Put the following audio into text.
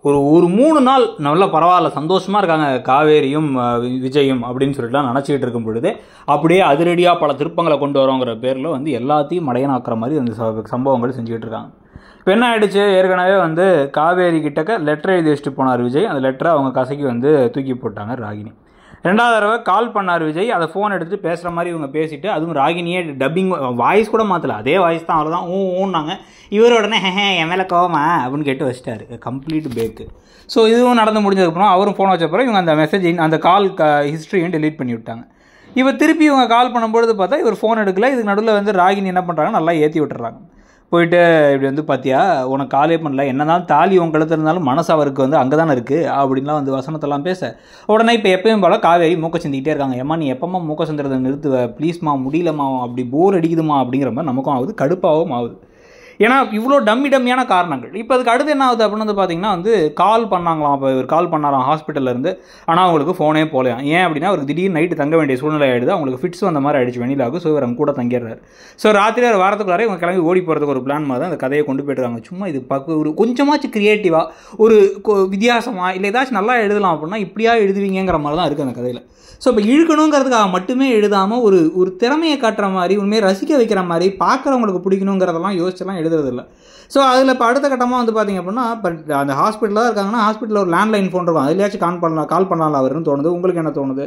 ஒரு 3 நாள் நல்ல பரவாயில்ல சந்தோஷமாக இருக்காங்க காவேரியும் விஜயும் அப்படின்னு சொல்லிட்டுலாம் நினச்சிக்கிட்டு இருக்கும் பொழுது அப்படியே அதிரடியாக பல திருப்பங்களை கொண்டு வரோங்கிற பேரில் வந்து எல்லாத்தையும் மடையனாக்குற மாதிரி அந்த சம்பவங்கள் செஞ்சுக்கிட்டு இருக்காங்க. இப்போ என்ன ஆகிடுச்சு, ஏற்கனவே வந்து காவேரி கிட்டக்க லெட்டர் எழுதி வச்சுட்டு போனார் விஜய். அந்த லெட்டரை அவங்க கசைக்கு வந்து தூக்கி போட்டாங்க ராகினி. 2வது தடவை கால் பண்ணார் விஜய். அதை ஃபோன் எடுத்துகிட்டு பேசுகிற மாதிரி இவங்க பேசிவிட்டு, அதுவும் ராகினியே டப்பிங் வாய்ஸ் கூட மாற்றலை, அதே வாய்ஸ் தான், அவ்வளோதான் ஊன்னாங்க. இவர் உடனே என் மேலே கோவமா அப்படின்னு கேட்டு வச்சிட்டாரு. Complete bag. ஸோ இதுவும் நடந்து முடிஞ்சதுக்கப்புறம் அவரும் ஃபோன் வச்சப்பறம் இவங்க அந்த மெசேஜ் அந்த கால் ஹிஸ்ட்ரியும் டெலீட் பண்ணி விட்டாங்க. இவர் திருப்பி இவங்க கால் பண்ணும்பொழுது பார்த்தா இவர் ஃபோன் எடுக்கல. இதுக்கு நடுவில் வந்து ராகினி என்ன பண்ணுறாங்க, நல்லா ஏற்றி விட்டுறாங்க. போயிட்டு இப்படி வந்து பார்த்தியா உனக்கு காலே பண்ணல, என்னதான் தாலி உன் கழுத்து இருந்தாலும் மனசு அவருக்கு வந்து அங்கே தானே இருக்குது அப்படின்லாம் வந்து வசனத்தெல்லாம் பேச உடனே இப்போ எப்பயும் போல காவேரி மூக்க சிந்திக்கிட்டே இருக்காங்க. ஏம்மா நீ எப்போம்மா மூக்க சிந்துறதை நிறுத்துவ, ப்ளீஸ்மா முடியலம்மா, அப்படி போர் அடிக்குதுமா அப்படிங்கிற மாதிரி நமக்கும் ஆகுது, கடுப்பாகவும் ஆகுது. ஏன்னா இவ்வளோ டம்மியான காரணங்கள். இப்போ அதுக்கு அடுத்து என்ன ஆகுது அப்படின்னு வந்து பார்த்தீங்கன்னா வந்து கால் பண்ணாங்களாம். இப்போ இவர் கால் பண்ணாராம் ஹாஸ்பிட்டல்லேருந்து. ஆனால் அவங்களுக்கு ஃபோனே போகலையாம். ஏன் அப்படின்னா அவருக்கு திடீர்னு நைட்டு தங்க வேண்டிய சூழ்நிலை ஆகிடுது. அவங்களுக்கு ஃபிட்ஸ் வந்த மாதிரி ஆகிடுச்சு வெண்ணிலாவுக்கு. ஸோ இவர் அங்கே கூட தங்கிடுறாரு. ஸோ ராத்திரி ஒரு வாரத்துக்குள்ளாரே இவங்க கிளம்பி ஓடி போகிறதுக்கு ஒரு பிளான் மாதிரி தான் அந்த கதையை கொண்டு போய்ட்டுருக்காங்க. சும்மா இது ஒரு கொஞ்சமாச்சும் க்ரியேட்டிவாக ஒரு வித்தியாசமாக இல்லை ஏதாச்சும் நல்லா எழுதலாம் அப்படின்னா இப்படியா எழுதுவீங்கிற மாதிரி தான் இருக்குது அந்த கதையில். ஸோ இப்போ இழுக்கணுங்கிறதுக்காக மட்டுமே எழுதாமல் ஒரு திறமையை காட்டுற மாதிரி உண்மையை ரசிக்க வைக்கிற மாதிரி பார்க்குறவங்களுக்கு பிடிக்கணுங்கிறதெல்லாம் யோசிச்செல்லாம் எழுதுறதில்ல. ஸோ அதில் இப்போ அடுத்த கட்டமாக வந்து பார்த்திங்க அப்படின்னா இப்போ அந்த ஹாஸ்பிட்டலில் தான் இருக்காங்கன்னா ஹாஸ்பிட்டலில் ஒரு லேண்ட்லைன் ஃபோன் இருக்கும், அதுலேயாச்சும் கால் பண்ணலாம் அவருன்னு தோணுது. உங்களுக்கு என்ன தோணுது?